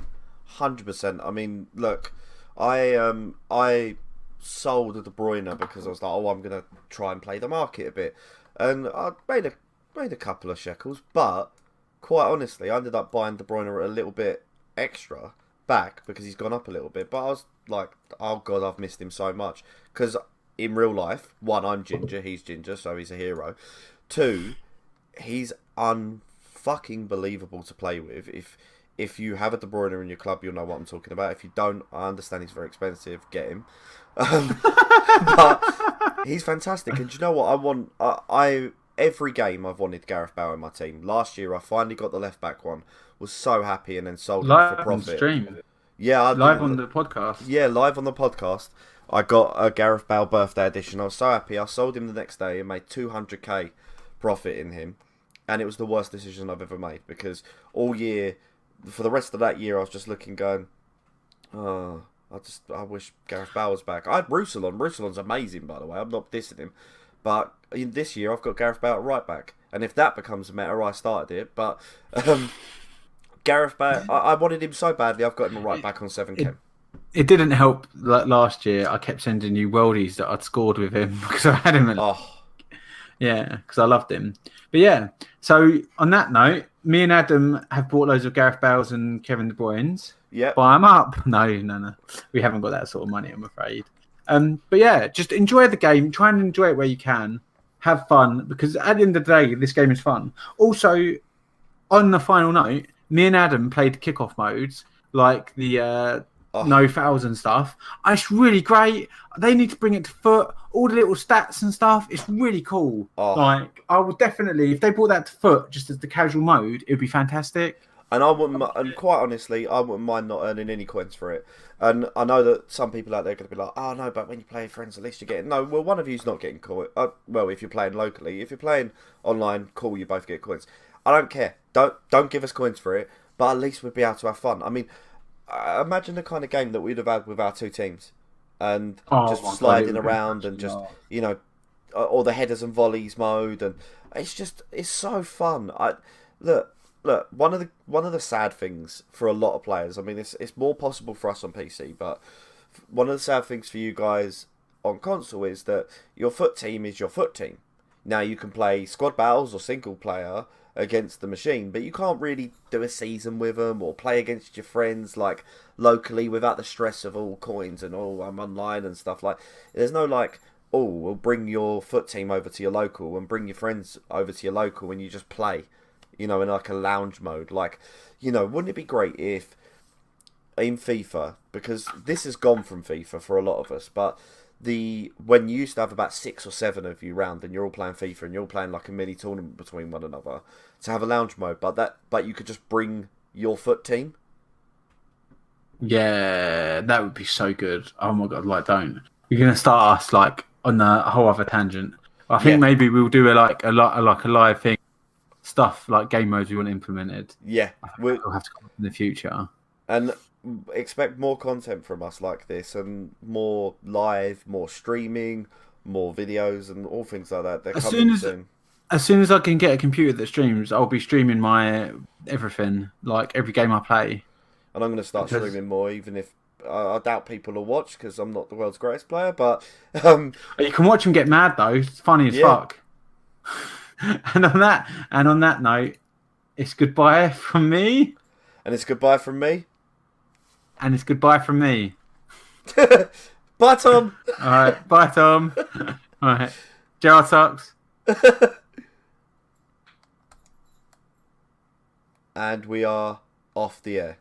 100%. I mean, look, I sold De Bruyne because I was like, I'm going to try and play the market a bit. And I made a couple of shekels, but quite honestly, I ended up buying De Bruyne a little bit extra back because he's gone up a little bit. But I was like, oh God, I've missed him so much. Because in real life, one, I'm ginger, he's ginger, so he's a hero. Two, he's unfucking believable to play with. If you have a De Bruyne in your club, you'll know what I'm talking about. If you don't, I understand he's very expensive. Get him. But he's fantastic. And do you know what? Every game I've wanted Gareth Bale in my team. Last year, I finally got the left back one. Was so happy and then sold him for profit. On stream. Yeah, live on the podcast. Yeah, live on the podcast. I got a Gareth Bale birthday edition. I was so happy. I sold him the next day and made 200k profit in him. And it was the worst decision I've ever made because all year, for the rest of that year, I was just looking, going, I wish Gareth Bale was back. I had Roussillon. Roussillon's amazing, by the way. I'm not dissing him. But in this year, I've got Gareth Bale at right back. And if that becomes a meta, I started it. But Gareth Bale, I wanted him so badly, I've got him right back on 7K. It didn't help that last year I kept sending you worldies that I'd scored with him because I had him at... Yeah, because I loved him. But yeah, so on that note, me and Adam have bought loads of Gareth Bales and Kevin De Bruyne's. Yeah. Buy them up. No. We haven't got that sort of money, I'm afraid. But yeah, just enjoy the game. Try and enjoy it where you can. have fun, because at the end of the day, this game is fun. Also, on the final note, me and Adam played kickoff modes, like the no fouls and stuff. It's really great. They need to bring it to foot. All the little stats and stuff. It's really cool. Like, I would definitely, if they brought that to foot just as the casual mode, it would be fantastic. And I wouldn't, and quite honestly, I wouldn't mind not earning any coins for it. And I know that some people out there are going to be like, "Oh no, but when you play with friends, at least you're getting." No, well, one of you's not getting coins. Well, if you're playing locally, if you're playing online, cool, you both get coins. I don't care. Don't give us coins for it, but at least we'd be able to have fun. I mean, imagine the kind of game that we'd have had with our two teams, and just sliding around and just all the headers and volleys mode, and it's so fun. Look, one of the sad things for a lot of players. I mean, it's more possible for us on PC, but one of the sad things for you guys on console is that your foot team is your foot team. Now you can play squad battles or single player against the machine, but you can't really do a season with them or play against your friends like locally without the stress of all coins and I'm online and stuff. Like, there's no like, we'll bring your foot team over to your local and bring your friends over to your local and you just play, in like a lounge mode. Like, wouldn't it be great if in FIFA, because this has gone from FIFA for a lot of us, but when you used to have about 6 or 7 of you round and you're all playing FIFA and you're all playing like a mini tournament between one another, to have a lounge mode, but you could just bring your foot team. Yeah, that would be so good. Oh my god, like, don't. You're gonna start us like on a whole other tangent. I think maybe we'll do a live thing, stuff like game modes we want implemented. Yeah, we'll have to come up in the future. And expect more content from us like this, and more live, more streaming, more videos, and all things like that. They're coming soon. As soon as I can get a computer that streams, I'll be streaming my everything, like every game I play. And I'm going to start streaming more, even if I doubt people will watch because I'm not the world's greatest player. But you can watch them get mad though. It's funny as fuck. And on that note, it's goodbye from me. And it's goodbye from me. And it's goodbye from me. Bye, Tom. All right. Bye, Tom. All right. Gerard sucks. And we are off the air.